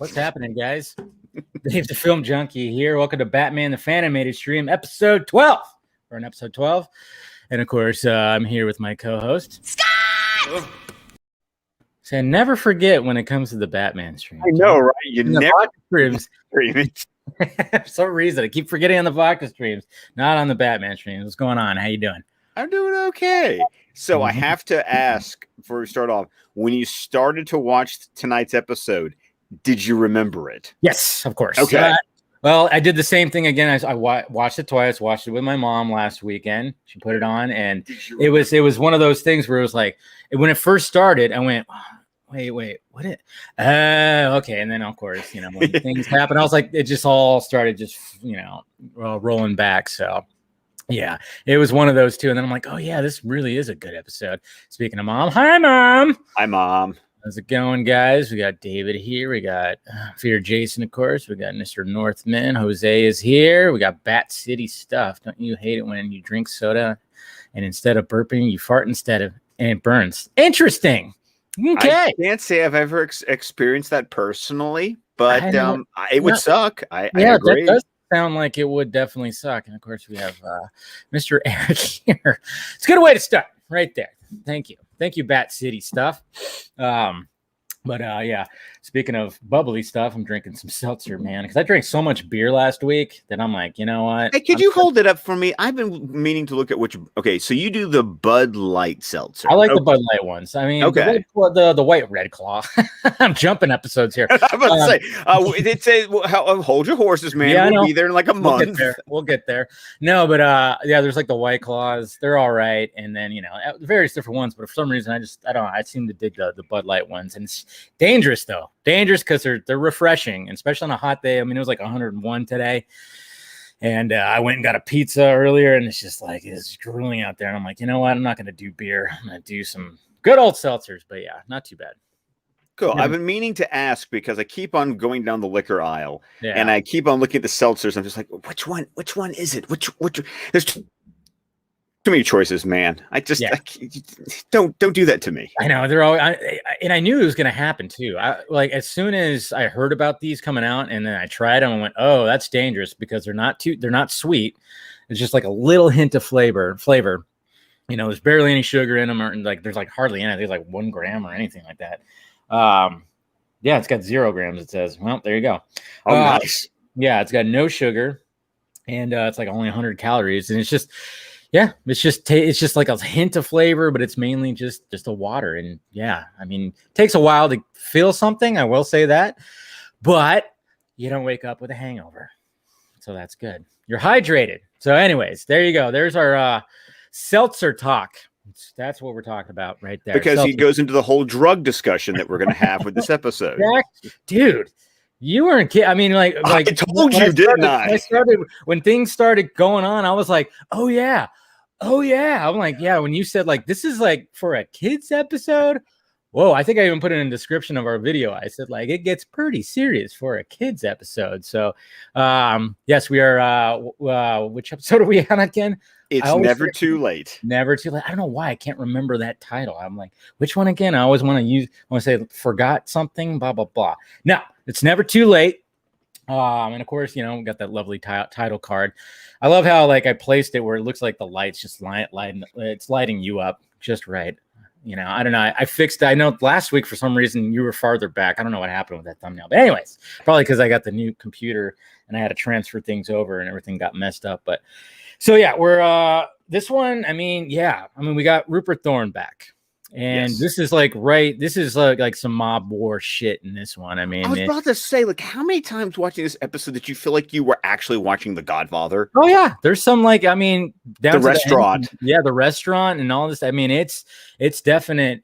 What's happening, guys? Dave the Film Junkie here. Welcome to Batman the Fan-imated stream, episode 12. We're on episode 12. And of course, I'm here with my co-host, Scott! So never forget when it comes to the Batman stream. I know, right? You never streams. For some reason, I keep forgetting on the vodka streams, not on the Batman streams. What's going on? How you doing? I'm doing okay. So I have to ask, before we start off, when you started to watch tonight's episode, did you remember it? Yes, of course. Okay. Well, I did the same thing again. I watched it twice. Watched it with my mom last weekend. She put it on, and it was one of those things where it was like, when it first started, I went, wait, what it? Okay. And then of course, when things happen, I was like, it just all started just rolling back. So yeah, it was one of those two. And then I'm like, oh yeah, this really is a good episode. Speaking of mom, hi mom. Hi mom. How's it going, guys? We got David here. We got Fear Jason, of course. We got Mr. Northman. Jose is here. We got Bat City stuff. Don't you hate it when you drink soda and instead of burping, you fart instead of, and it burns? Interesting. Okay. I can't say I've ever experienced that personally, but it would suck. I agree. That does sound like it would definitely suck. And of course, we have Mr. Eric here. It's a good way to start right there. Thank you, Bat City stuff. But yeah, speaking of bubbly stuff, I'm drinking some seltzer, man, because I drank so much beer last week that I'm like, you know what? Hey, could you hold it up for me? I've been meaning to look at which. Okay, so you do the Bud Light seltzer. I like the Bud Light ones. I mean, okay, the white Red Claw. I'm jumping episodes here. I'm about to say, it says, hold your horses, man. Yeah, we'll be there in like a month. We'll get there. No, but yeah, there's like the White Claws. They're all right, and then various different ones. But for some reason, I seem to dig the Bud Light ones, and it's dangerous though. Dangerous because they're refreshing, and especially on a hot day. I mean, it was like 101 today, and I went and got a pizza earlier, and it's just like it's grueling out there. And I'm like, you know what? I'm not going to do beer. I'm going to do some good old seltzers. But yeah, not too bad. Cool. I've been meaning to ask because I keep on going down the liquor aisle, and I keep on looking at the seltzers. I'm just like, which one is it? Which? There's too many choices, man. Don't do that to me. I know they're all, and I knew it was going to happen too. Like as soon as I heard about these coming out, and then I tried them and went, "Oh, that's dangerous," because they're not sweet. It's just like a little hint of flavor. There's barely any sugar in them, or like there's like hardly any. There's like 1 gram or anything like that. Yeah, it's got 0 grams. It says. Well, there you go. Oh, nice. Yeah, it's got no sugar, and it's like only 100 calories, and it's just. Yeah, it's just like a hint of flavor, but it's mainly just a water. And yeah, I mean, it takes a while to feel something. I will say that, but you don't wake up with a hangover, so that's good. You're hydrated. So, anyways, there you go. There's our seltzer talk. That's what we're talking about right there. Because seltzer. He goes into the whole drug discussion that we're going to have with this episode. Dude. You weren't kidding. I mean, like I told you, didn't I? When things started going on, I was like, oh yeah. I'm like, yeah. When you said like this is like for a kids episode, whoa! I think I even put it in the description of our video. I said like it gets pretty serious for a kids episode. So, yes, we are. Which episode are we on again? It's Never Too Late. Never Too Late. I don't know why I can't remember that title. I'm like, which one again? I always want to say forgot something. Blah blah blah. No, it's Never Too Late. And of course, we got that lovely title card. I love how like I placed it where it looks like the lights just lighting. It's lighting you up just right. I don't know. I fixed. I know last week for some reason you were farther back. I don't know what happened with that thumbnail, but anyways, probably because I got the new computer and I had to transfer things over and everything got messed up. But so yeah, we're this one. I mean, we got Rupert Thorne back. And yes. This is like some mob war shit in this one. I mean, I was about to say, like, how many times watching this episode did you feel like you were actually watching The Godfather? Oh yeah, there's some like, I mean, the restaurant, the restaurant and all this. I mean, it's definite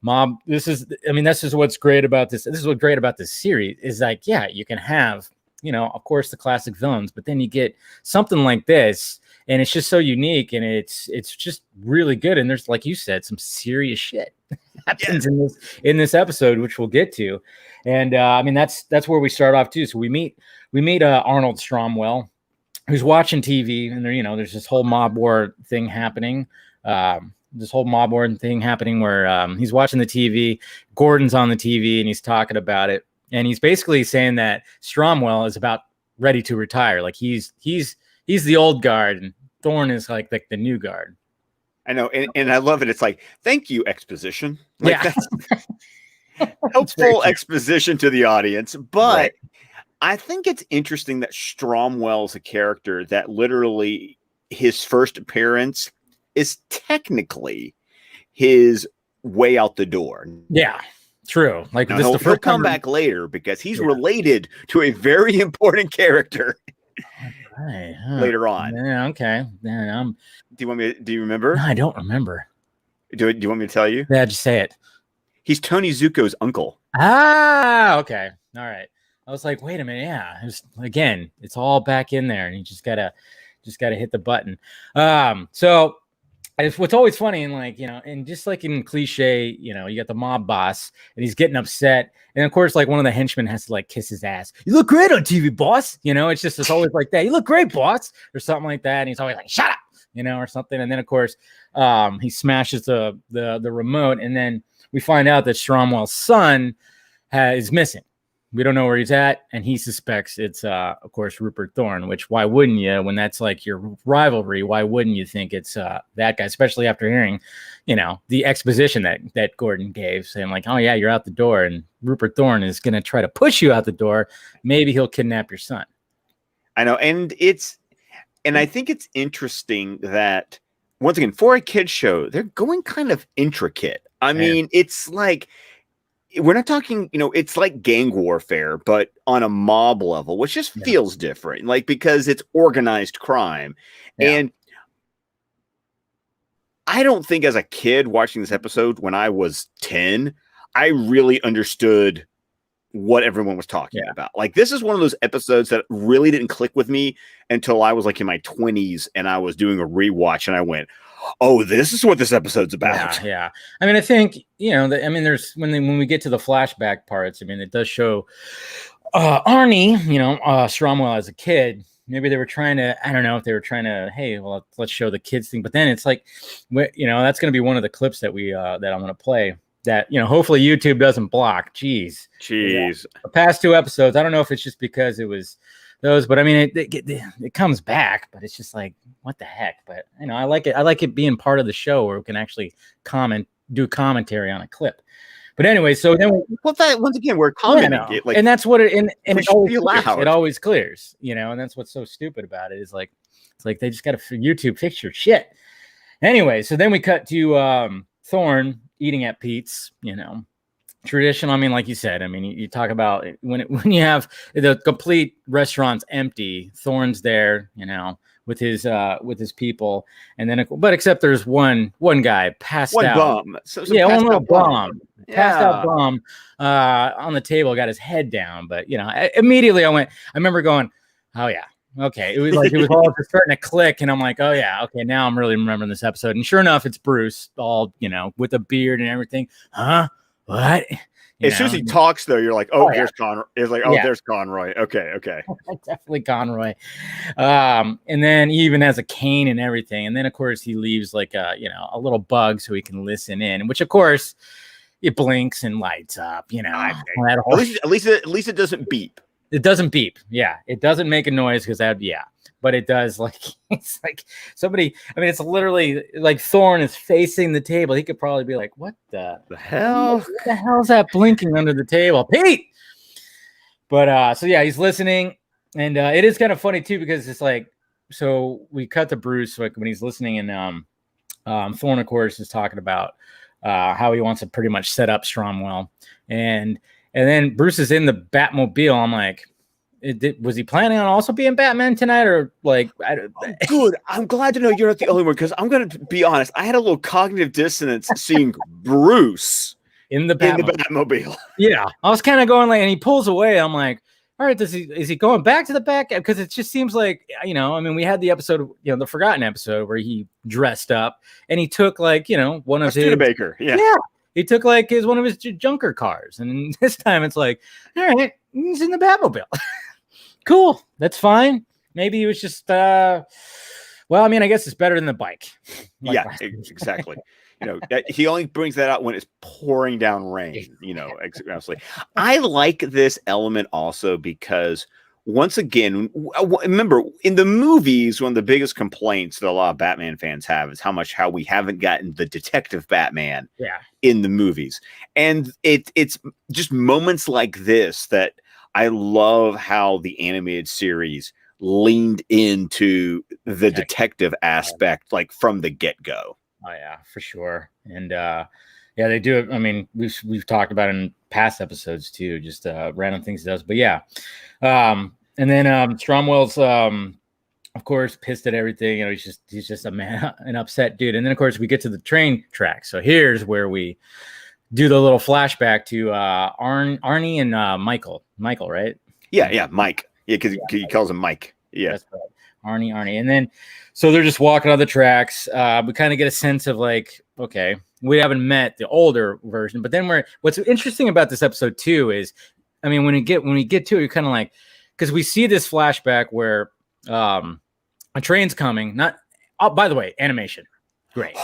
mob. This is what's great about this. This is what's great about this series is like, yeah, you can have, of course, the classic villains, but then you get something like this. And it's just so unique, and it's just really good. And there's, like you said, some serious shit happens in this episode, which we'll get to. And I mean, that's where we start off too. So we meet Arnold Stromwell, who's watching TV, and there's this whole mob war thing happening. Where he's watching the TV. Gordon's on the TV, and he's talking about it. and he's basically saying that Stromwell is about ready to retire. Like he's the old guard, and Thorne is like the new guard. I know, and I love it. It's like, thank you, exposition. Like, yeah, that's helpful exposition to the audience. But I think it's interesting that Stromwell's a character that literally his first appearance is technically his way out the door. Yeah, true. Like now, he'll come back later because he's related to a very important character. Right, later on. Yeah, okay. Yeah, do you remember? No, I don't remember. Do you want me to tell you? Yeah, just say it. He's Tony Zuko's uncle. Ah, okay. All right. I was like, wait a minute. Yeah. Again, it's all back in there, and you just gotta hit the button. So what's always funny, and like, you know, and just like in cliche, you know, you got the mob boss and he's getting upset. And of course, like one of the henchmen has to like kiss his ass. You look great on TV, boss. You know, it's always like that. You look great, boss, or something like that. And he's always like, shut up, you know, or something. And then of course, he smashes the remote, and then we find out that Stromwell's son is missing. We don't know where he's at, and he suspects it's, of course, Rupert Thorne, which why wouldn't you, when that's like your rivalry, why wouldn't you think it's that guy, especially after hearing, you know, the exposition that Gordon gave, saying like, oh, yeah, you're out the door, and Rupert Thorne is going to try to push you out the door. Maybe he'll kidnap your son. I know, and I think it's interesting that, once again, for a kid's show, they're going kind of intricate. I mean, it's like, we're not talking, you know, it's like gang warfare, but on a mob level, which just feels different, like, because it's organized crime. And I don't think as a kid watching this episode when I was 10, I really understood what everyone was talking about. Like, this is one of those episodes that really didn't click with me until I was like in my 20s and I was doing a rewatch and I went, oh, this is what this episode's about. Yeah. I mean, I think, you know, there's when we get to the flashback parts, I mean, it does show Arnie, you know, Stromwell as a kid. Maybe they were trying to, I don't know if they were trying to, hey, well, let's show the kids thing. But then it's like, you know, that's going to be one of the clips that that I'm going to play that, you know, hopefully YouTube doesn't block. Jeez. Yeah. The past two episodes, I don't know if it's just because it was those, but I mean, it comes back, but it's just like, what the heck? But you know, I like it. I like it being part of the show where we can actually do commentary on a clip. But anyway, so then once again, we're commenting it, like, and that's what it it always clears, you know, and that's what's so stupid about it is like, it's like they just got to YouTube fix your shit. Anyway, so then we cut to Thorne eating at Pete's, you know. Traditional. I mean, like you said, I mean, you talk about when you have the complete restaurant's empty, Thorne's there, you know, with his people, and then but except there's one guy passed out. Bum. One little bum. Passed out bum on the table, got his head down. But you know, immediately I remember going, oh yeah, okay. It was all just starting to click, and I'm like, oh yeah, okay. Now I'm really remembering this episode, and sure enough, it's Bruce, all, you know, with a beard and everything. Huh? What? As soon as he talks, though, you're like, oh, there's Conroy. It's like, oh, there's Conroy. Okay. Definitely Conroy. And then he even has a cane and everything. And then, of course, he leaves like a little bug so he can listen in, which, of course, it blinks and lights up. You know, at least it doesn't beep. It doesn't beep. Yeah, it doesn't make a noise because but it does, like, it's like somebody, I mean, it's literally like Thorne is facing the table. He could probably be like, what the hell? What the hell's that blinking under the table? Pete! But, so yeah, he's listening. And it is kind of funny, too, because it's like, so we cut to Bruce like when he's listening, and Thorne, of course, is talking about how he wants to pretty much set up Stromwell. And then Bruce is in the Batmobile. I'm like, was he planning on also being Batman tonight, or like? Good. I'm glad to know you're not the only one, because I'm going to be honest. I had a little cognitive dissonance seeing Bruce in the Batmobile. Yeah, I was kind of going like, and he pulls away. I'm like, all right, is he going back to the back? Because it just seems like, you know, I mean, we had the episode, you know, the Forgotten episode where he dressed up and he took like, you know, one of his Studebaker. Yeah. He took like one of his junker cars, and this time it's like, all right, he's in the Batmobile. Cool, that's fine. Maybe he was just well, I mean, I guess it's better than the bike. Yeah, exactly. he only brings that out when it's pouring down rain, expressly. I like this element also because once again, remember in the movies, one of the biggest complaints that a lot of Batman fans have is how we haven't gotten the detective Batman in the movies. And it's just moments like this that I love how the animated series leaned into the detective aspect, like from the get-go. Oh yeah, for sure. And they do it. I mean, we've talked about it in past episodes too, just random things he does. But yeah. And then Stromwell's of course pissed at everything. He's just a man, an upset dude. And then of course we get to the train track. So here's where we do the little flashback to Arnie and Michael. Michael, right? Yeah, Mike. Yeah, because he calls him Mike. Yeah. That's right. Arnie. And then so they're just walking on the tracks. We kind of get a sense of like, okay, we haven't met the older version, but then what's interesting about this episode too is, I mean, when we get to it, you're kind of like, because we see this flashback where a train's coming. By the way, animation, great,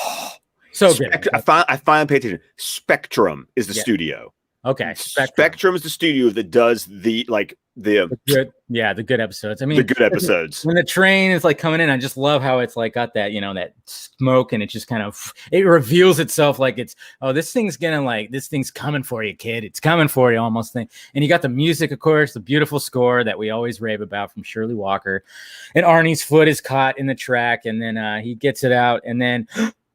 so good. I finally paid attention. Spectrum is the studio. Okay, Spectrum is the studio that does the good episodes. I mean, the good episodes. When the train is like coming in, I just love how it's like got that, that smoke, and it just kind of, it reveals itself like it's, this thing's coming for you, kid. It's coming for you, almost thing. And you got the music, of course, the beautiful score that we always rave about from Shirley Walker. And Arnie's foot is caught in the track, and then he gets it out, and then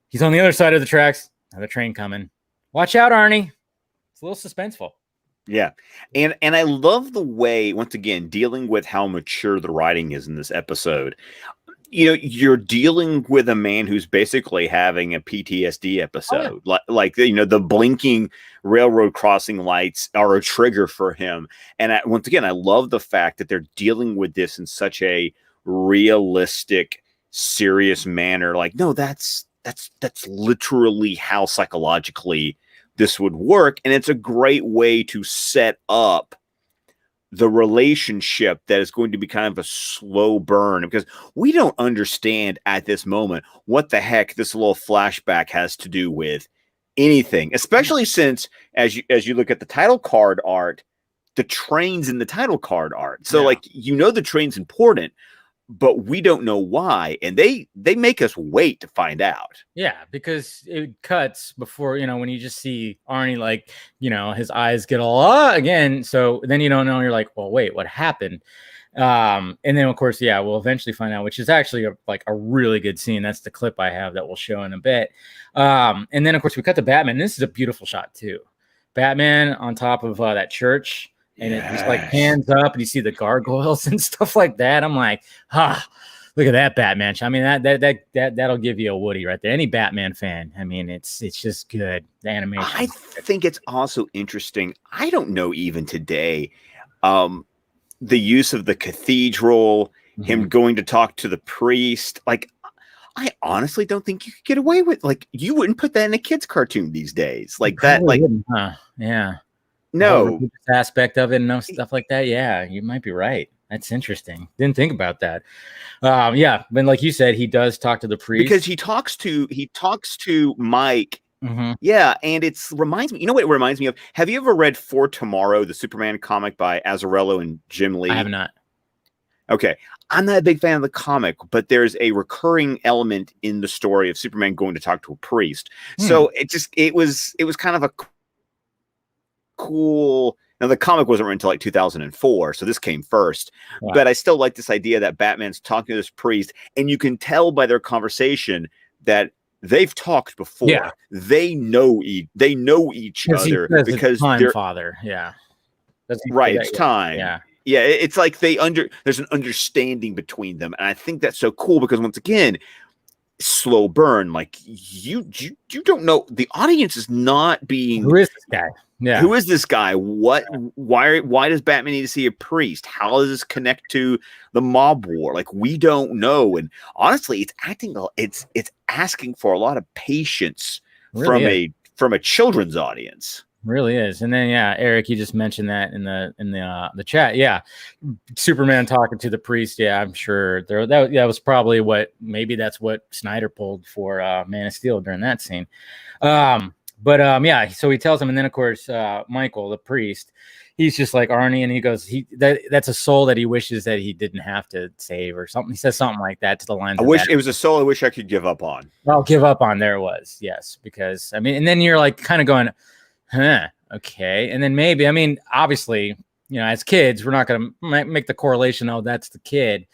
he's on the other side of the tracks. Another train coming. Watch out, Arnie. It's a little suspenseful. Yeah. And I love the way, once again, dealing with how mature the writing is in this episode. You're dealing with a man who's basically having a PTSD episode. Oh, yeah. Like the blinking railroad crossing lights are a trigger for him. And once again, I love the fact that they're dealing with this in such a realistic, serious manner. Like, no, that's literally how psychologically this would work. And it's a great way to set up the relationship that is going to be kind of a slow burn, because we don't understand at this moment what the heck this little flashback has to do with anything, especially since as you look at the title card art, the train's in the title card art. So the train's important, but we don't know why, and they make us wait to find out. Yeah, because it cuts before, when you just see Arnie, like, his eyes get all again. So then you don't know. You're like, well, wait, what happened? And then of course, we'll eventually find out, which is actually a really good scene. That's the clip I have that we'll show in a bit. And then of course we cut to Batman. This is a beautiful shot too. Batman on top of that church. And it just like pans up, and you see the gargoyles and stuff like that. I'm like, look at that Batman. I mean, that'll give you a Woody right there. Any Batman fan. I mean, it's just good. The animation. I think it's also interesting. I don't know even today, the use of the cathedral, him going to talk to the priest. Like, I honestly don't think you could get away with. Like, you wouldn't put that in a kid's cartoon these days. Like that. Like, yeah. No aspect of it and stuff like that. Yeah, you might be right. That's interesting. Didn't think about that. But like you said, he does talk to the priest because he talks to Mike. Yeah, and reminds me. You know what it reminds me of? Have you ever read For Tomorrow, the Superman comic by Azzarello and Jim Lee? I have not. Okay, I'm not a big fan of the comic, but there's a recurring element in the story of Superman going to talk to a priest. So it was kind of a cool. Now the comic wasn't written until like 2004, so this came first. Wow. But I still like this idea that Batman's talking to this priest, and you can tell by their conversation that they've talked before. Yeah. They know each other because they're father. Yeah, right. It's time. Yeah. It's like there's an understanding between them, and I think that's so cool because once again, slow burn. Like you don't know. The audience is not being. Who is this guy? Yeah. Who is this guy? What? Why does Batman need to see a priest? How does this connect to the mob war? Like, we don't know. And honestly, it's asking for a lot of patience from a children's audience. Really is. And then Eric, you just mentioned that in the chat. Yeah. Superman talking to the priest. Yeah, I'm sure that was probably that's what Snyder pulled for Man of Steel during that scene. So he tells him, and then of course Michael, the priest, he's just like Arnie, and he goes, that's a soul that he wishes that he didn't have to save or something. He says something like that to the lines. I wish it was a soul I wish I could give up on. I'll give up on. There was, yes, because I mean, and then you're like kind of going, huh, okay. And then maybe, I mean, obviously, as kids, we're not going to make the correlation. Oh, that's the kid.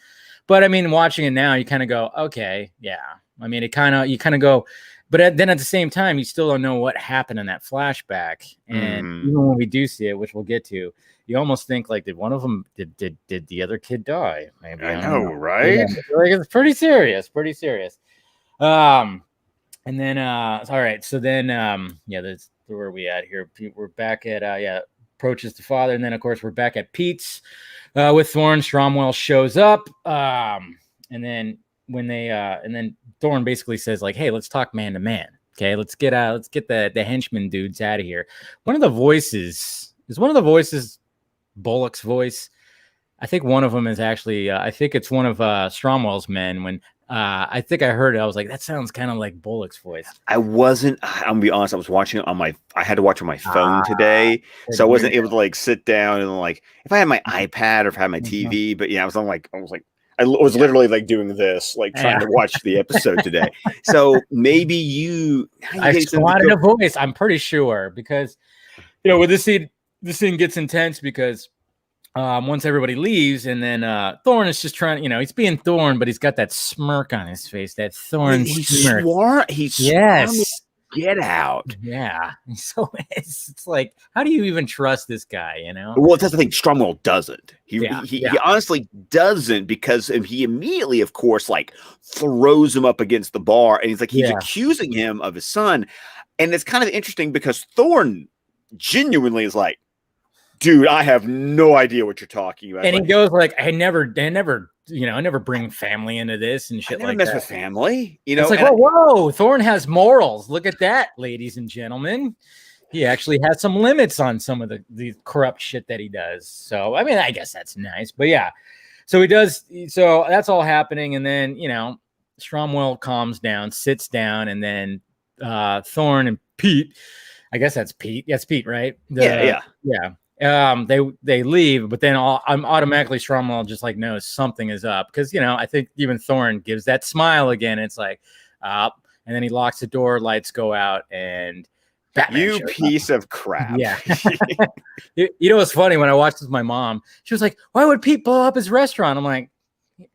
But I mean, watching it now, you kind of go, okay, yeah. I mean, you kind of go, but then at the same time, you still don't know what happened in that flashback. And even when we do see it, which we'll get to, you almost think like, did one of them, did the other kid die? Maybe. I know, right? Yeah. Like, it's pretty serious. And then, all right. So then, that's where are we at here? We're back at, approaches the father. And then, of course, we're back at Pete's with Thorne. Stromwell shows up. And then and then Thorne basically says, like, hey, let's talk man to man. Okay, let's get the henchman dudes out of here. One of the voices Bullock's voice. I think one of them is actually, I think it's one of Stromwell's men. When I think I heard it, I was like, that sounds kind of like Bullock's voice. I'm gonna be honest, I was watching it I had to watch on my phone today. So I wasn't able to like sit down and like, if I had my iPad or if I had my TV, but I was literally like doing this, like trying to watch the episode today. So maybe I squatted a voice, I'm pretty sure, because, with this scene gets intense because once everybody leaves, and then Thorne is just trying, he's being Thorne, but he's got that smirk on his face, that Thorne smirk. Yes. Get out. Yeah. So it's like, how do you even trust this guy, Well, that's the thing. Stromwell doesn't. He honestly doesn't, because he immediately, of course, like throws him up against the bar, and he's like, he's accusing him of his son. And it's kind of interesting because Thorne genuinely is like, dude, I have no idea what you're talking about. And he goes like, I never bring family into this and shit like that. I mess with family, It's like, whoa, Thorne has morals. Look at that, ladies and gentlemen. He actually has some limits on some of the corrupt shit that he does. So, I mean, I guess that's nice. But yeah, so he does. So that's all happening. And then, Stromwell calms down, sits down, and then Thorne and Pete, I guess that's Pete. That's Pete, right? Yeah. They leave, but then I'm automatically Stromwell just like knows something is up, because I think even Thorne gives that smile again. It's like and then he locks the door, lights go out, and Batman piece of crap. Yeah. It's funny, when I watched this with my mom, she was like, why would Pete blow up his restaurant? I'm like, he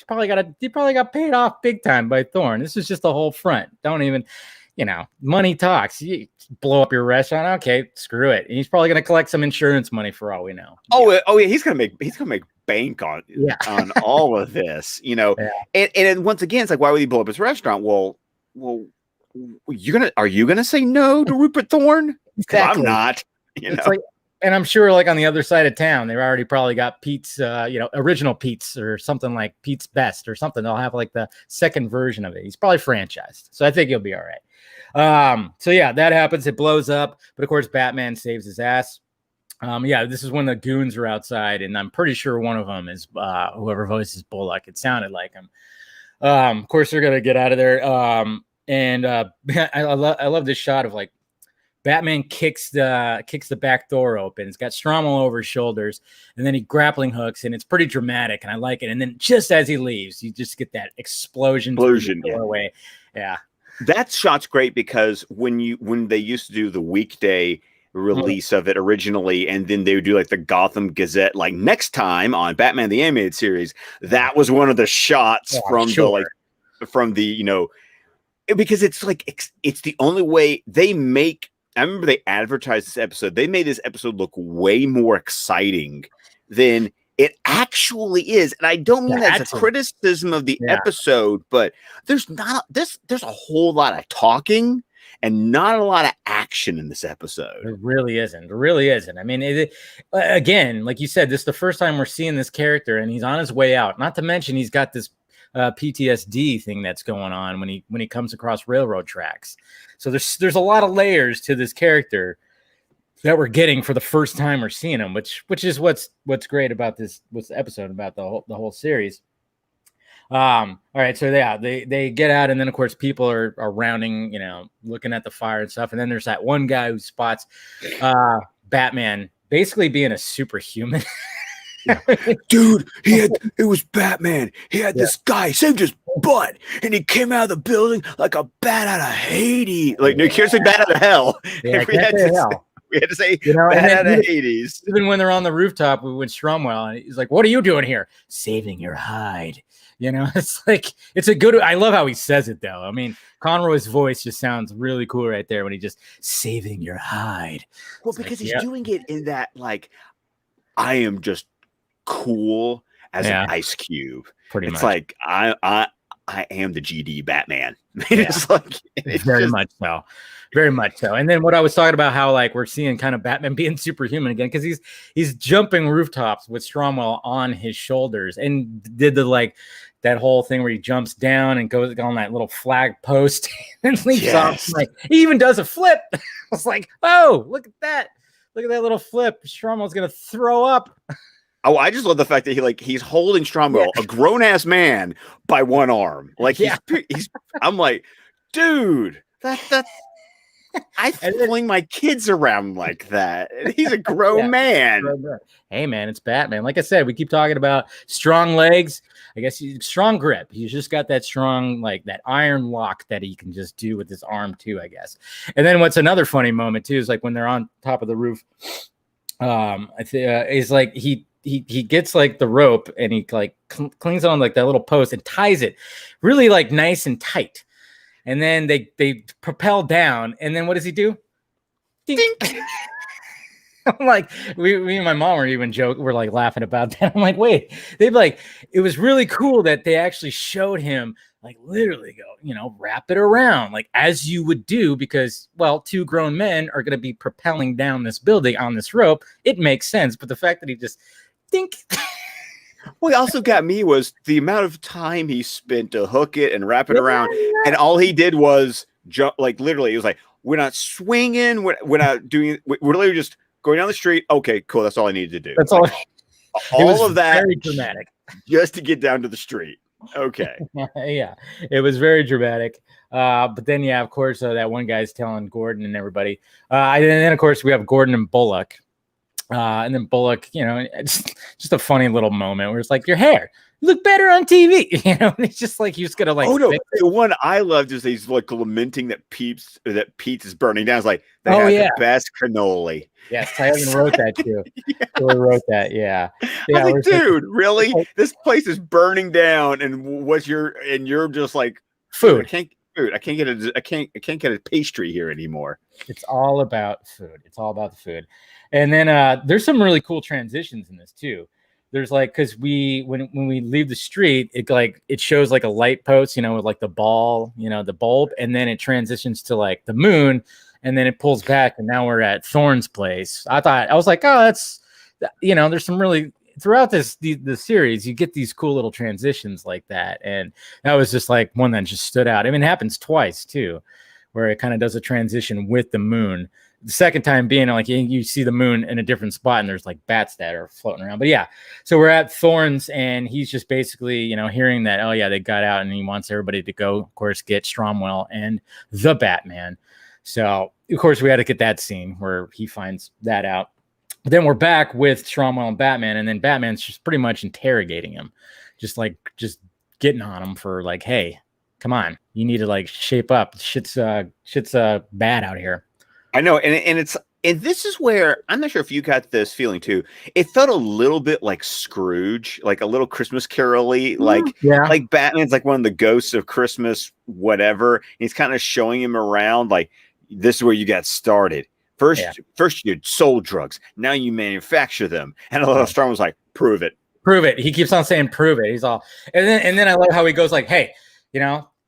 probably got paid off big time by Thorne. This is just the whole front. Don't even money talks. You blow up your restaurant, okay, screw it. And he's probably going to collect some insurance money for all we know. Oh yeah, he's gonna make bank on all of this, And once again, it's like, why would he blow up his restaurant? Well, are you gonna say no to Rupert Thorne? Exactly. I'm not. It's like, and I'm sure, like on the other side of town, they've already probably got Pete's, original Pete's or something like Pete's Best or something. They'll have like the second version of it. He's probably franchised, so I think he'll be all right. So yeah, that happens. It blows up, but of course, Batman saves his ass. This is when the goons are outside, and I'm pretty sure one of them is whoever voices Bullock. It sounded like him. Of course, they're gonna get out of there. I love this shot of like Batman kicks the back door open. It's got Stromwell over his shoulders, and then he grappling hooks, and it's pretty dramatic, and I like it. And then just as he leaves, you just get that explosion doorway. Yeah. That shot's great, because when they used to do the weekday release of it originally, and then they would do like the Gotham Gazette, like next time on Batman the Animated Series, that was one of the shots from the because it's like it's the only way they make. I remember they advertised this episode. They made this episode look way more exciting than it actually is. And I don't mean that as a criticism of the episode, but there's a whole lot of talking and not a lot of action in this episode. It really isn't. It really isn't. I mean, again, like you said, this is the first time we're seeing this character, and he's on his way out. Not to mention he's got this PTSD thing that's going on when he comes across railroad tracks. So there's a lot of layers to this character, that we're getting for the first time we're seeing him, which is what's great about what's the episode about the whole series. All right, so yeah, they get out, and then of course people are rounding, looking at the fire and stuff, and then there's that one guy who spots Batman basically being a superhuman. Yeah. Dude, it was Batman. He had this guy saved his butt, and he came out of the building like a bat out of Hades. Like, no, you can't say bat out of hell. Yeah, we had to say bat out of Hades. Even when they're on the rooftop with Stromwell, and he's like, "What are you doing here? Saving your hide." It's like, it's a good. I love how he says it though. I mean, Conroy's voice just sounds really cool right there when he just saving your hide. Well, it's because he's doing it in that like, I am just cool as an ice cube. Pretty much. It's like I am the GD Batman. It's like very much so. Very much so. And then what I was talking about, how like we're seeing kind of Batman being superhuman again, because he's jumping rooftops with Stromwell on his shoulders, and did that whole thing where he jumps down and goes on that little flag post and leaps off. Like, he even does a flip. I was like, oh, look at that. Look at that little flip. Stromwell's gonna throw up. Oh, I just love the fact that he's holding Stromwell, a grown-ass man, by one arm. Like he's I'm like, dude, that I fling my kids around like that. He's a grown man. Hey, man, it's Batman. Like I said, we keep talking about strong legs. I guess strong grip. He's just got that strong, like that iron lock that he can just do with his arm too, I guess. And then what's another funny moment too is like when they're on top of the roof. Is like he gets like the rope and he like clings on like that little post and ties it really like nice and tight. And then they propel down, and then what does he do? Dink. I'm like, me and my mom were even we're like laughing about that. I'm like, wait, it was really cool that they actually showed him like literally go, wrap it around like as you would do, because, well, two grown men are going to be propelling down this building on this rope. It makes sense. But the fact that he just dink. What also got me was the amount of time he spent to hook it and wrap it around, and all he did was jump. Like literally, it was like, we're not swinging, we're not doing. We're literally just going down the street. Okay, cool. That's all I needed to do. That's all. All of that, very dramatic, just to get down to the street. Okay. Yeah, it was very dramatic. But then, of course, that one guy's telling Gordon and everybody. And then, of course, we have Gordon and Bullock. And then Bullock, it's just a funny little moment where it's like, your hair look better on TV. It's just like, you're just gonna like. Oh no, the one I loved is he's like lamenting that Pete's is burning down. It's like, they have the best cannoli. Yes, I even wrote that too. I wrote that. Yeah. I was like, dude, really? This place is burning down, and you're just like, food. I can't get a pastry here anymore. It's all about food. It's all about the food. And then there's some really cool transitions in this too. There's like, because when we leave the street, it shows like a light post, with like the ball, the bulb, and then it transitions to like the moon, and then it pulls back, and now we're at Thorne's place. I was like, oh, that's, there's some really, throughout the series, you get these cool little transitions like that, and that was just like one that just stood out. I mean, it happens twice too, where it kind of does a transition with the moon. The second time being like you see the moon in a different spot, and there's like bats that are floating around. But yeah, so we're at Thorne's, and he's just basically, hearing that, oh yeah, they got out, and he wants everybody to go, of course, get Stromwell and the Batman. So of course we had to get that scene where he finds that out. But then we're back with Stromwell and Batman, and then Batman's just pretty much interrogating him, just getting on him for like, hey, come on, you need to like shape up. Shit's bad out here. I know, and this is where I'm not sure if you got this feeling too. It felt a little bit like Scrooge, like a little Christmas Carol-y, like Batman's like one of the ghosts of Christmas, whatever. And he's kind of showing him around, like, this is where you got started. First you sold drugs, now you manufacture them. And a little Strong was like, prove it. Prove it. He keeps on saying prove it. He's all, and then I love how he goes like, hey,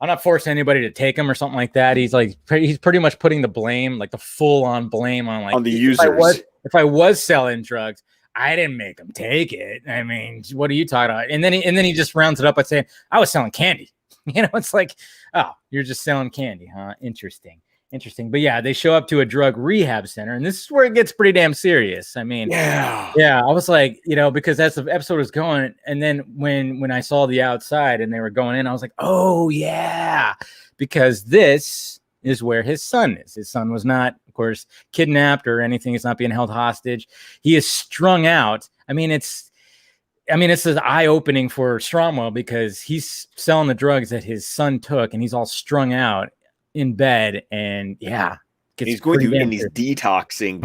I'm not forcing anybody to take him or something like that. He's pretty much putting the blame, like the full on blame on the users. If I was selling drugs, I didn't make them take it. I mean, what are you talking about? And then he just rounds it up by saying, I was selling candy. It's like, oh, you're just selling candy, huh? Interesting. Interesting. But yeah, they show up to a drug rehab center, and this is where it gets pretty damn serious. I mean, yeah, I was like, because as the episode was going, and then when I saw the outside and they were going in, I was like, oh yeah, because this is where his son is. His son was not, of course, kidnapped or anything. He's not being held hostage. He is strung out. I mean, it's eye-opening for Stromwell because he's selling the drugs that his son took, and he's all strung out in bed, and he's going through, and he's detoxing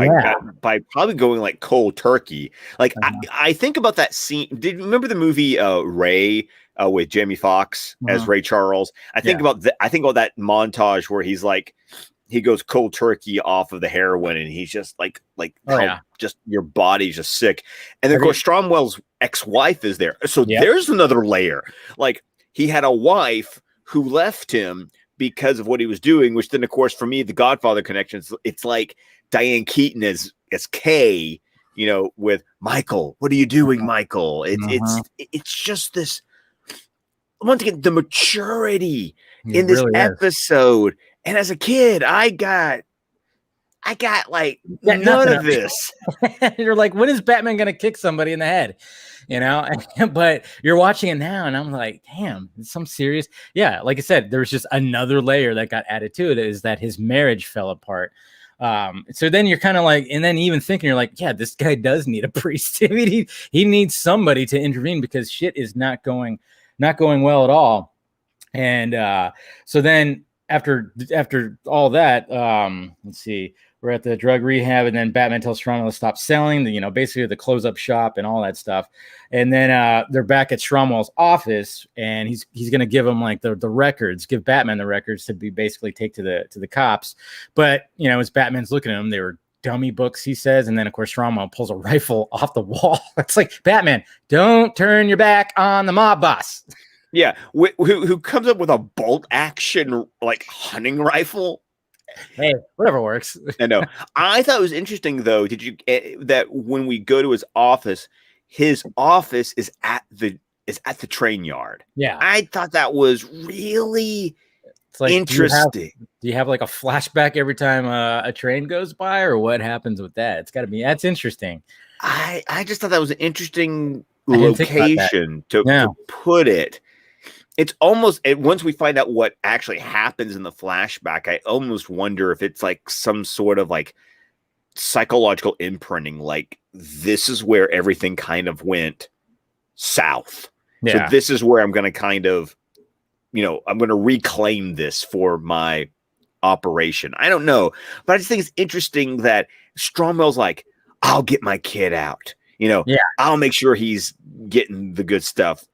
by probably going like cold turkey. Like I think about that scene. Did you remember the movie Ray with Jamie Foxx as Ray Charles? I think about that montage where he's like, he goes cold turkey off of the heroin, and he's just like just your body's just sick. And then of course Stromwell's ex-wife is there, so there's another layer. Like, he had a wife who left him because of what he was doing, which then, of course, for me, the Godfather connections, it's like Diane Keaton as Kay, with Michael. What are you doing, Michael? It's just this, once again, the maturity in this episode. And as a kid, I got like none of this. You're like, when is Batman going to kick somebody in the head? But you're watching it now, and I'm like, damn, it's some serious. Yeah, like I said, there's just another layer that got added to it, is that his marriage fell apart. So then you're kind of like, and then even thinking, you're like, yeah, this guy does need a priest. I mean, he needs somebody to intervene because shit is not going well at all. And so then after all that, let's see. We're at the drug rehab, and then Batman tells Stromwell to stop selling, basically the close up shop and all that stuff. And then they're back at Stromwell's office, and he's going to give him like the records, give Batman the records to be basically take to the cops. But, as Batman's looking at them, they were dummy books, he says. And then of course Stromwell pulls a rifle off the wall. It's like, Batman, don't turn your back on the mob boss. Yeah. Who comes up with a bolt action, like, hunting rifle? Hey, whatever works. I know. I thought it was interesting, though. Did you that when we go to his office is at the train yard? Yeah, I thought that was really interesting. Do you have like a flashback every time a train goes by, or what happens with that? It's got to be. That's interesting. I just thought that was an interesting location to put it. It's almost, once we find out what actually happens in the flashback, I almost wonder if it's like some sort of like psychological imprinting. Like, this is where everything kind of went south. Yeah. So this is where I'm going to kind of, I'm going to reclaim this for my operation. I don't know, but I just think it's interesting that Stromwell's like, I'll get my kid out. I'll make sure he's getting the good stuff.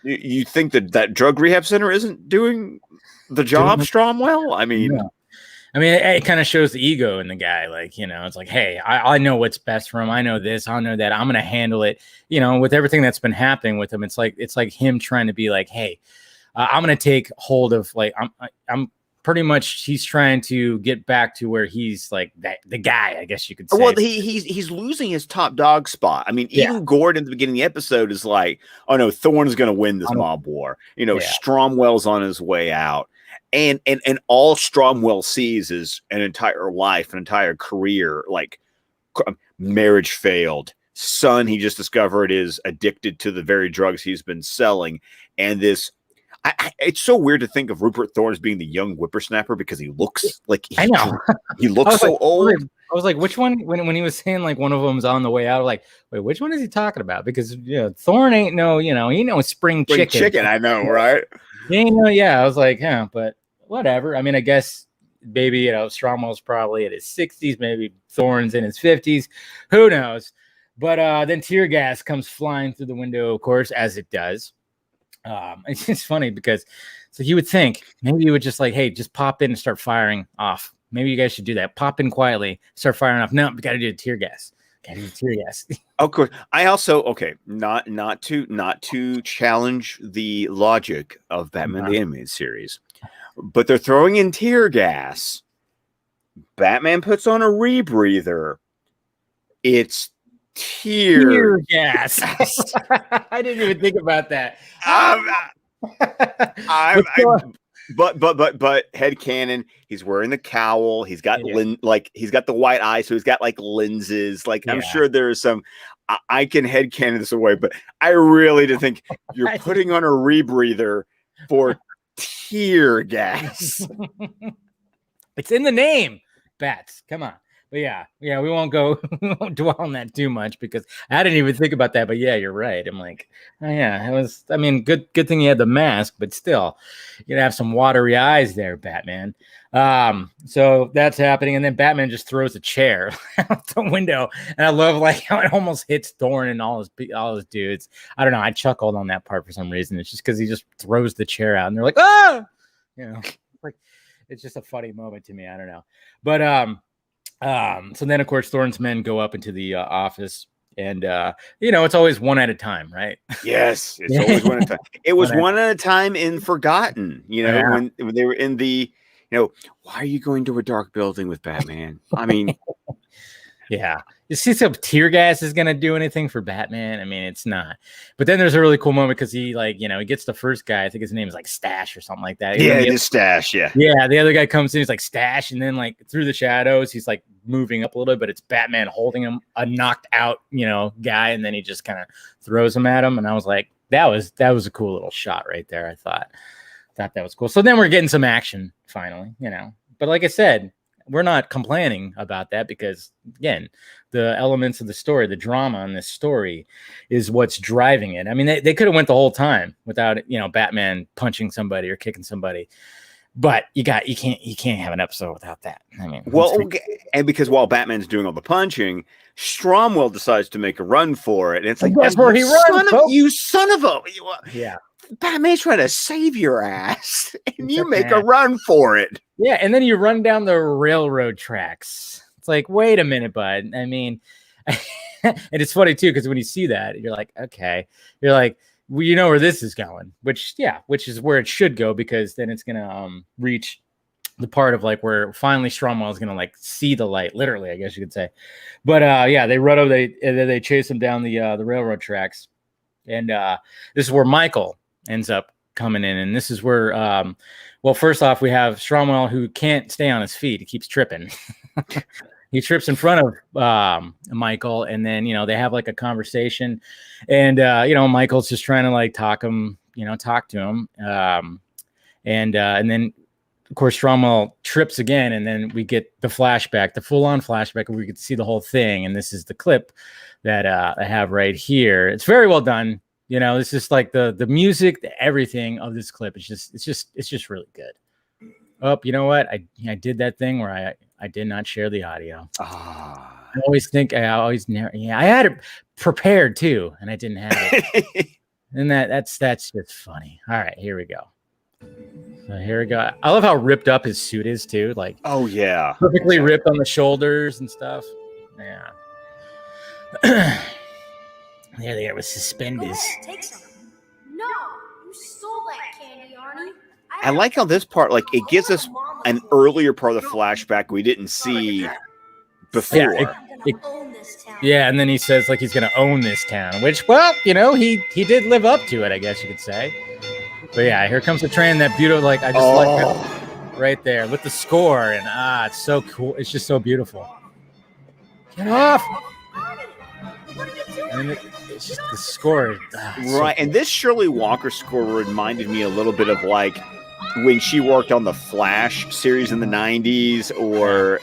You think that drug rehab center isn't doing the job, Stromwell? I mean, it kind of shows the ego in the guy. Like, it's like, hey, I know what's best for him. I know this. I know that. I'm going to handle it. With everything that's been happening with him, it's like him trying to be like, hey, I'm going to take hold of, like, I'm pretty much, he's trying to get back to where he's like the guy, I guess you could say. Well, he's losing his top dog spot. I mean, even Gordon at the beginning of the episode is like, oh no, Thorne's going to win this mob war. Stromwell's on his way out. And all Stromwell sees is an entire life, an entire career, like marriage failed. Son, he just discovered, is addicted to the very drugs he's been selling. And this, it's so weird to think of Rupert Thorne as being the young whippersnapper because he looks like he looks so old. I was like, which one? When he was saying like one of them's on the way out, like, wait, which one is he talking about? Because Thorne ain't he knows spring chicken. I know, right? I was like, but whatever. I mean, I guess maybe Stromwell's probably in his 60s, maybe Thorne's in his 50s, who knows? But then tear gas comes flying through the window, of course, as it does. It's just funny because so you would think maybe you would just like, hey, just pop in and start firing off. Maybe you guys should do that. Pop in quietly, start firing off. No, we got to do the tear gas. Of course. I also not to challenge the logic of Batman the Animated Series, but they're throwing in tear gas. Batman puts on a rebreather. It's tear gas. I didn't even think about that. but headcanon, he's wearing the cowl. He's got he's got the white eye, so he's got like lenses. Like I'm sure there's some. I can headcanon this away, but I really do think you're putting on a rebreather for tear gas. It's in the name. Bats. Come on. But yeah, we won't dwell on that too much because I didn't even think about that. But yeah, you're right. I'm like, oh yeah, it was. I mean, good thing you had the mask, but still, you're gonna have some watery eyes there, Batman. So that's happening, and then Batman just throws a chair out the window, and I love like how it almost hits Thorne and all his dudes. I don't know. I chuckled on that part for some reason. It's just because he just throws the chair out, and they're like, ah, like it's just a funny moment to me. I don't know, but so then of course Thorne's men go up into the office, and it's always one at a time, right? Yes, it's always one at a time. It was one at a time in Forgotten, when they were in the, why are you going to a dark building with Batman? I mean, yeah. You see some tear gas is going to do anything for Batman? I mean, it's not. But then there's a really cool moment because he he gets the first guy. I think his name is like Stash or something like that. Yeah, it is Stash, yeah. Yeah, the other guy comes in, he's like Stash, and then like through the shadows, he's like moving up a little bit, but it's Batman holding him, a knocked out, guy, and then he just kind of throws him at him. And I was like, that was a cool little shot right there. I thought that was cool. So then we're getting some action finally, But like I said, we're not complaining about that because, again, the elements of the story, the drama in this story is what's driving it. I mean, they could have went the whole time without, Batman punching somebody or kicking somebody. But you can't have an episode without that. I mean, and because while Batman's doing all the punching, Stromwell decides to make a run for it. And it's like, that's where he runs. You son of a... Yeah. Batman's trying to save your ass, and you make a run for it. Yeah, and then you run down the railroad tracks. It's like, wait a minute, bud. I mean, and it's funny too because when you see that, you're like, okay, you're like, well, you know where this is going, which is where it should go because then it's gonna reach the part of like where finally Stromwell is gonna like see the light, literally, I guess you could say. But they run over, they chase him down the railroad tracks, and this is where Michael ends up coming in, and this is where first off we have Stromwell who can't stay on his feet. He keeps tripping. He trips in front of Michael, and then they have like a conversation, and Michael's just trying to like talk to him, and then of course Stromwell trips again, and then we get the flashback, the full-on flashback, where we get to see the whole thing, and this is the clip that I have right here. It's very well done. It's just like the music, everything of this clip. It's just really good. Oh, you know what? I did that thing where I did not share the audio. I had it prepared too, and I didn't have it. And that's just funny. All right, here we go. So here we go. I love how ripped up his suit is too. Like, oh yeah, perfectly ripped on the shoulders and stuff. Yeah. There they are with suspenders. Take some. No, you stole that candy, Arnie. I like how this part, like, it gives us an earlier part of the flashback we didn't see before. Yeah, and then he says like he's gonna own this town, which, well, he did live up to it, I guess you could say. But yeah, here comes the train. That beautiful, like I just like it right there with the score, and it's so cool. It's just so beautiful. Get off! And it's just the score. Right, so and this Shirley Walker score reminded me a little bit of like when she worked on the Flash series in the 90s, or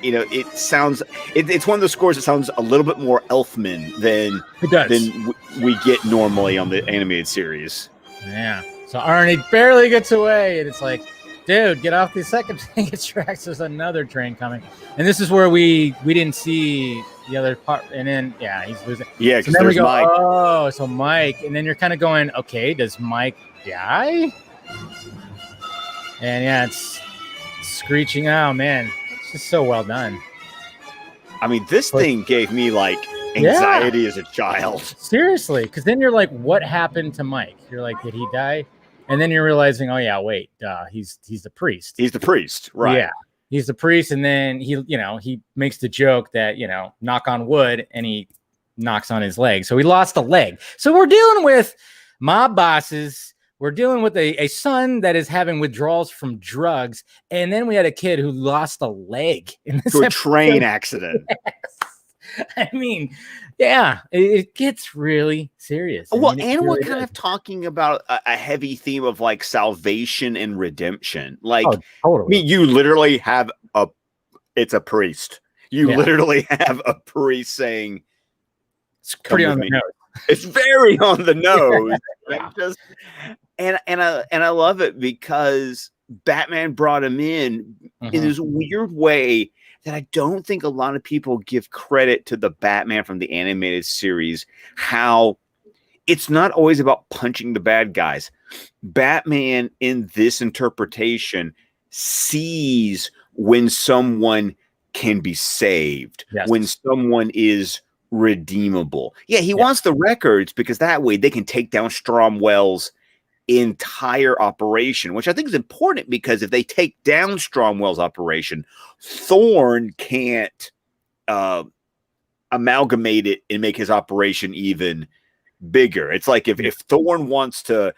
it sounds it's one of those scores that sounds a little bit more Elfman than we get normally on the animated series. Yeah. So Arnie barely gets away, and it's like, dude, get off the second tracks. There's another train coming, and this is where we didn't see the other part, and then he's losing. Yeah, because so there's Mike. Oh, so Mike, and then you're kind of going, okay, does Mike die? And it's screeching. Oh man, it's just so well done. I mean, this thing gave me like anxiety as a child. Seriously, because then you're like, what happened to Mike? You're like, did he die? And then you're realizing, oh yeah, wait, he's the priest. He's the priest, right? Yeah, he's the priest, and then he makes the joke that knock on wood, and he knocks on his leg, so he lost a leg. So we're dealing with mob bosses we're dealing with a son that is having withdrawals from drugs, and then we had a kid who lost a leg in this to a train accident. Yes. I mean, yeah, it gets really serious. Well, and really we're kind does. of talking about a heavy theme of like salvation and redemption. Like, totally. I mean, you literally have it's a priest. You literally have a priest saying, it's pretty on the nose. It's very on the nose. Yeah. And I love it because Batman brought him in this weird way that I don't think a lot of people give credit to the Batman from the animated series, how it's not always about punching the bad guys. Batman in this interpretation sees when someone can be saved, when someone is redeemable. Yeah, he wants the records because that way they can take down Stromwell's entire operation, which I think is important because if they take down Stromwell's operation, Thorne can't amalgamate it and make his operation even bigger. It's like if Thorne wants to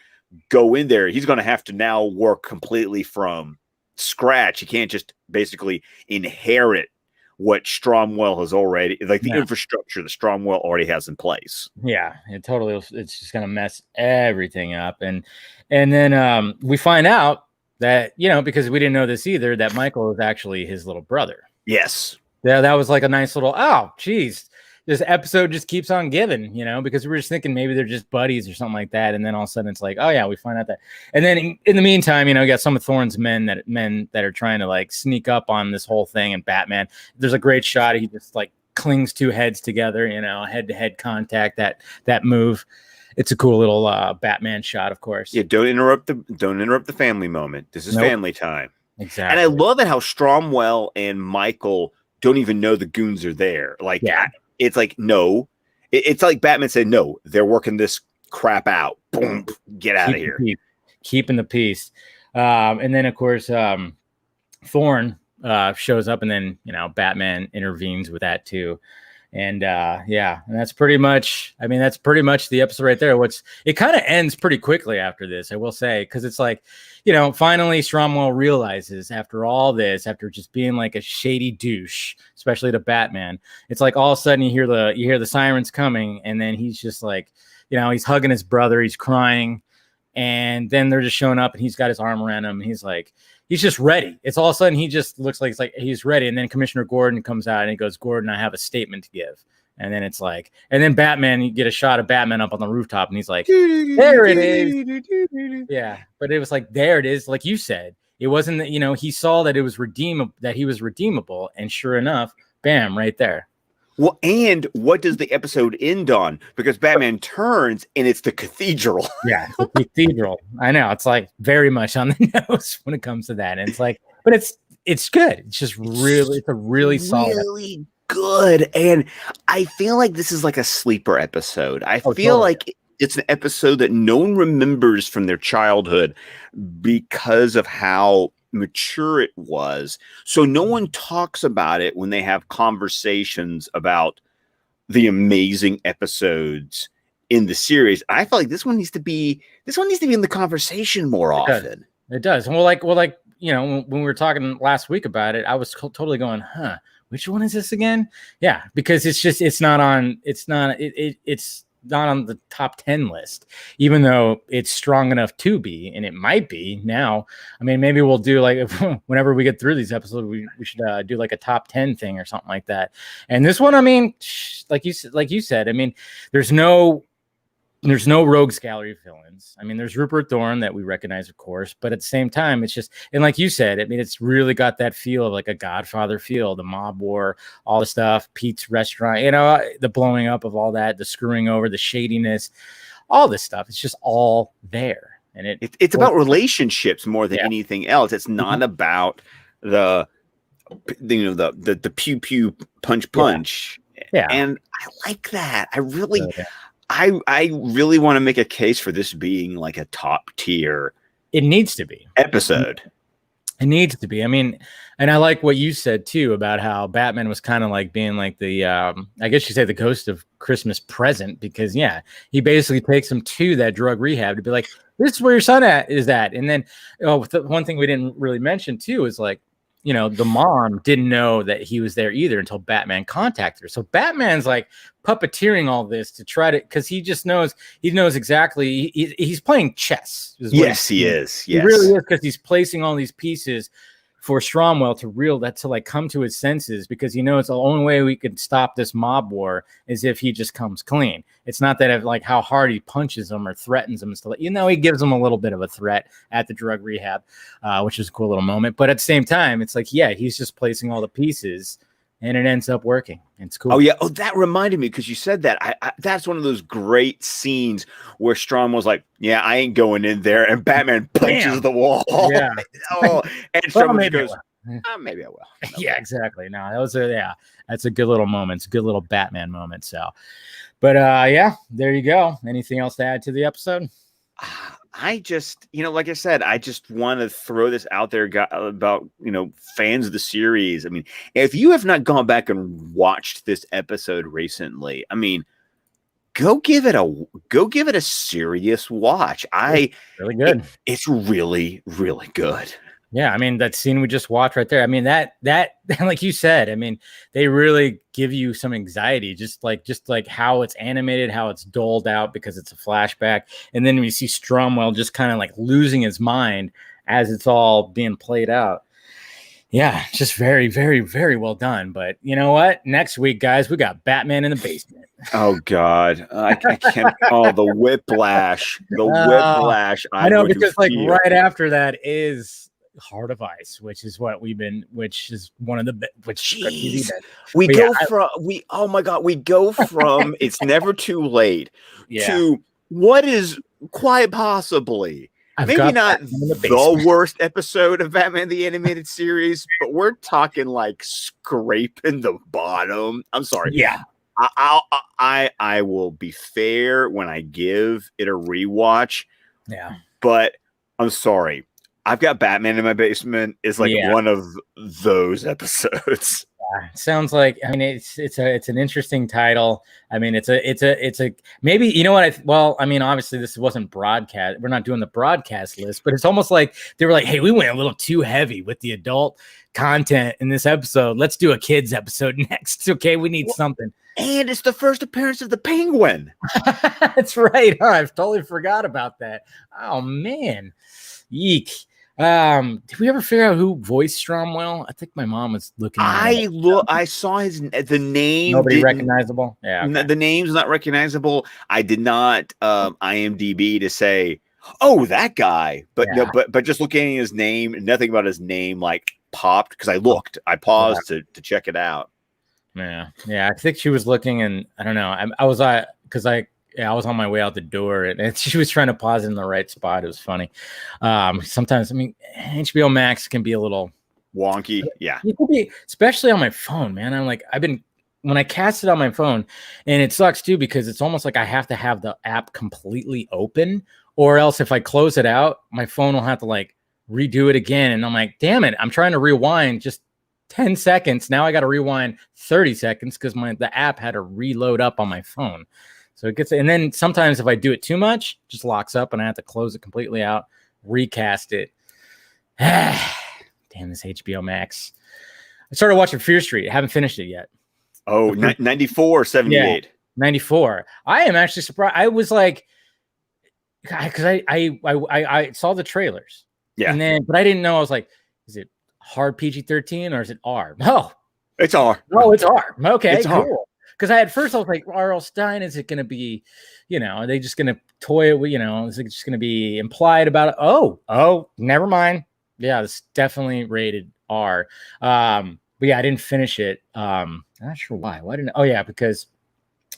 go in there, he's going to have to now work completely from scratch. He can't just basically inherit what Stromwell has already, like the infrastructure that Stromwell already has in place. Yeah, it totally, it's just going to mess everything up. And then we find out that, because we didn't know this either, that Michael is actually his little brother. Yes. Yeah, that was like a nice little, oh, geez, this episode just keeps on giving, because we were just thinking maybe they're just buddies or something like that. And then all of a sudden it's like, oh yeah, we find out that. And then in the meantime, you got some of Thorne's men that are trying to like sneak up on this whole thing. And Batman, there's a great shot. He just like clings two heads together, head to head contact, that move. It's a cool little Batman shot, of course. Yeah. Don't interrupt the family moment. This is family time. Exactly. And I love it how Stromwell and Michael don't even know the goons are there. Like, it's like, no, it's like Batman said, no, they're working this crap out. Boom, get out of here. Keeping the peace. And then, of course, Thorne shows up, and then, Batman intervenes with that too. And and that's pretty much, the episode right there. It kind of ends pretty quickly after this, I will say, because it's like, finally Stromwell realizes after all this, after just being like a shady douche, especially to Batman, it's like all of a sudden you hear the sirens coming, and then he's just like, he's hugging his brother, he's crying, and then they're just showing up, and he's got his arm around him, and he's like, he's just ready. It's all of a sudden he just looks like he's ready. And then Commissioner Gordon comes out and he goes, Gordon, I have a statement to give. And then it's like, and then Batman, you get a shot of Batman up on the rooftop, and he's like, there it is. Yeah. But it was like, there it is. Like you said, it wasn't that, he saw that it was that he was redeemable. And sure enough, bam, right there. Well, and what does the episode end on? Because Batman turns and it's the cathedral. Yeah, the cathedral. I know. It's like very much on the nose when it comes to that. And it's like, but it's good. It's just really, it's a really solid. Really good. And I feel like this is like a sleeper episode. I feel like it's an episode that no one remembers from their childhood because of how mature it was. So no one talks about it when they have conversations about the amazing episodes in the series. I feel like this one needs to be in the conversation more often. It does. Well, like when we were talking last week about it, I was totally going, which one is this again? Yeah, because it's not on the top 10 list, even though it's strong enough to be, and it might be now. I mean, maybe we'll do like whenever we get through these episodes, we should do like a top 10 thing or something like that. And this one, I mean, like you said, I mean, there's no rogues gallery villains. I mean, there's Rupert Thorne that we recognize, of course, but at the same time, it's just, and like you said, I mean, it's really got that feel of like a Godfather feel, the mob war, all the stuff, Pete's restaurant, the blowing up of all that, the screwing over, the shadiness, all this stuff. It's just all there. And it's about relationships more than anything else. It's not about the pew pew punch. Yeah. And I like that. I really want to make a case for this being like a top tier. It needs to be episode. It needs to be. I mean, and I like what you said too about how Batman was kind of like being like the, I guess you say the ghost of Christmas present because he basically takes him to that drug rehab to be like, this is where your son is at. And then one thing we didn't really mention too is like, the mom didn't know that he was there either until Batman contacted her. So Batman's like puppeteering all this to try to, because he knows exactly. He's playing chess. Yes, he is. Yes, he really is, because he's placing all these pieces for Stromwell to like come to his senses, because he knows the only way we could stop this mob war is if he just comes clean. It's not that like how hard he punches him or threatens him and stuff. He gives him a little bit of a threat at the drug rehab, which is a cool little moment. But at the same time, it's like, he's just placing all the pieces and it ends up working. It's cool. Oh, yeah. Oh, that reminded me, because you said that. I that's one of those great scenes where Strom was like, I ain't going in there. And Batman punches the wall. Yeah. And Strom goes, maybe I will. Yeah, exactly. No, that was that's a good little moment. It's a good little Batman moment. So, but there you go. Anything else to add to the episode? I just, like I said, I just want to throw this out there about, fans of the series. I mean, if you have not gone back and watched this episode recently, I mean, go give it a serious watch. Really good. It's really, really good. Yeah, I mean, that scene we just watched right there. I mean, that like you said, I mean, they really give you some anxiety, just like how it's animated, how it's doled out because it's a flashback. And then we see Stromwell just kind of like losing his mind as it's all being played out. Yeah, just very, very, very well done. But you know what? Next week, guys, we got Batman in the basement. Oh God, I can't. Oh, the whiplash, whiplash. I know, because like right after that is Heart of Ice, which is one of the oh my God, we go from It's Never Too Late to what is quite possibly maybe not the worst episode of Batman the Animated Series, but we're talking like scraping the bottom. I'm sorry. Yeah. I will be fair when I give it a rewatch. Yeah. But I'm sorry. I've Got Batman in My Basement is like one of those episodes. Sounds like, I mean, it's an interesting title. I mean, it's a maybe, you know what? I mean, obviously this wasn't broadcast. We're not doing the broadcast list, but it's almost like they were like, hey, we went a little too heavy with the adult content in this episode. Let's do a kids episode next. Okay, we need something. And it's the first appearance of the Penguin. That's right. Huh? I've totally forgot about that. Oh man, eek. Did we ever figure out who voiced Stromwell? I think my mom was looking. I saw the name. Nobody recognizable. Yeah, okay. The name's not recognizable. I did not IMDb to say, oh, that guy. But but just looking at his name, nothing about his name like popped, because I paused to check it out. Yeah. I think she was looking, and I don't know. I was on my way out the door, and she was trying to pause in the right spot. It was funny. Sometimes, I mean, HBO Max can be a little wonky. Yeah. It could be, especially on my phone, man. I'm like, when I cast it on my phone, and it sucks too, because it's almost like I have to have the app completely open, or else if I close it out, my phone will have to like redo it again. And I'm like, damn it, I'm trying to rewind just 10 seconds. Now I got to rewind 30 seconds because the app had to reload up on my phone. So it gets, and then sometimes if I do it too much, it just locks up and I have to close it completely out, recast it. Damn this HBO Max. I started watching Fear Street. I haven't finished it yet. Oh, 94, 78. Yeah, 94. I am actually surprised. I was like, because I saw the trailers. Yeah. And then, but I didn't know. I was like, is it hard PG-13 or is it R? No. It's R. Oh, it's R. Okay, it's cool. R. Because I was like, R.L. Stein, is it going to be, are they just going to toy it with, is it just going to be implied about it? Oh, never mind. Yeah, it's definitely rated R. But yeah, I didn't finish it. I'm not sure why. Why didn't? Oh yeah, because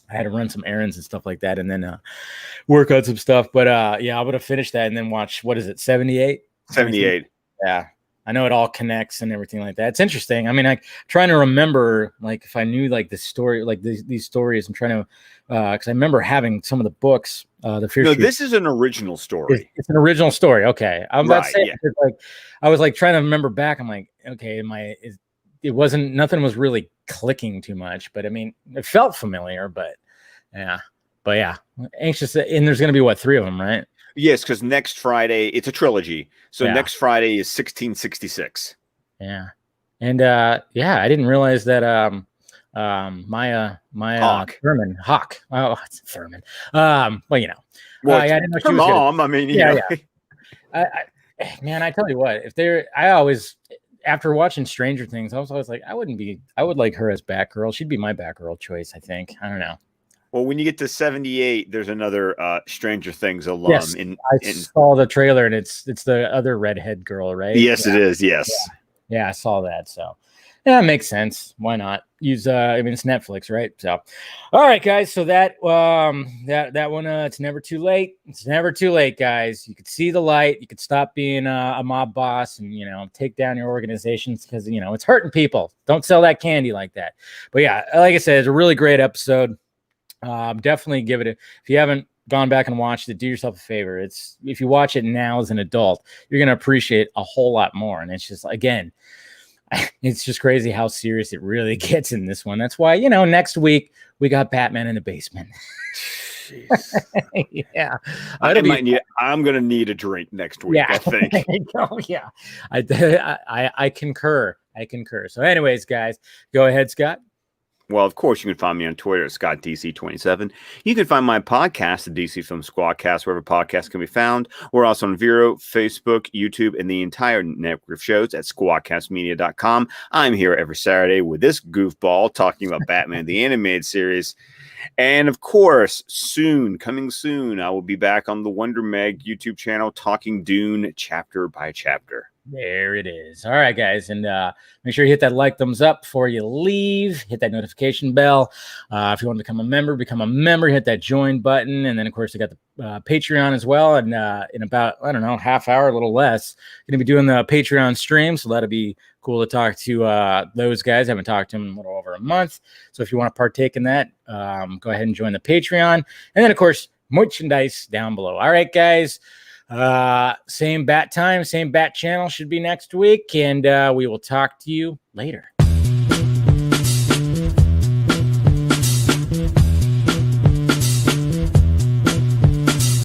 I had to run some errands and stuff like that, and then work on some stuff. But yeah, I'm gonna finish that and then watch. What is it? 78. 78. Yeah. I know it all connects and everything like that. It's interesting. I mean, I'm trying to remember, like, if I knew like the story, like these stories. I'm trying to, because I remember having some of the books. The Fear Street. This is an original story. It's an original story. Okay, I'm about to say, like, I was like trying to remember back. I'm like, okay, it wasn't. Nothing was really clicking too much, but I mean, it felt familiar. But Yeah. But yeah, anxious. And there's going to be what, 3 of them, right? Yes, because next Friday it's a trilogy. So Yeah. next Friday is 1666. Yeah. And yeah, I didn't realize that Maya Thurman Hawk. Oh, it's Thurman. Well, you know. Well, yeah, I didn't know her she was mom. I mean, yeah, you know. yeah. Man, I tell you what, I always, after watching Stranger Things, I was always like, I would like her as Batgirl. She'd be my Batgirl choice, I think. I don't know. Well, when you get to 78, there's another Stranger Things alum. Yes, I saw the trailer, and it's the other redhead girl, right? Yes, it is. Yes. Yeah, I saw that. So yeah, it makes sense. Why not use? I mean, it's Netflix, right? So, all right, guys. So that one, it's never too late. It's never too late, guys. You could see the light. You could stop being a mob boss, and take down your organizations because it's hurting people. Don't sell that candy like that. But yeah, like I said, it's a really great episode. Definitely give it if you haven't gone back and watched it, do yourself a favor. If you watch it now as an adult, you're going to appreciate a whole lot more. And it's just, again, it's just crazy how serious it really gets in this one. That's why, next week we got Batman in the basement. Yeah. I'm going to need a drink next week, yeah. I think. Yeah. I concur. So anyways, guys, go ahead, Scott. Well, of course, you can find me on Twitter at ScottDC27. You can find my podcast, the DC Film Squadcast, wherever podcasts can be found. We're also on Vero, Facebook, YouTube, and the entire network of shows at squadcastmedia.com. I'm here every Saturday with this goofball talking about Batman, the animated series. And of course, coming soon, I will be back on the Wonder Meg YouTube channel talking Dune chapter by chapter. There it is. All right, guys. And make sure you hit that thumbs up before you leave. Hit that notification bell. If you want to become a member, hit that join button. And then, of course, we got the Patreon as well. And in about, I don't know, half hour, a little less, going to be doing the Patreon stream. So that'll be cool to talk to those guys. I haven't talked to them in a little over a month. So if you want to partake in that, go ahead and join the Patreon. And then, of course, merchandise down below. All right, guys. Same bat time, same bat channel should be next week, and we will talk to you later.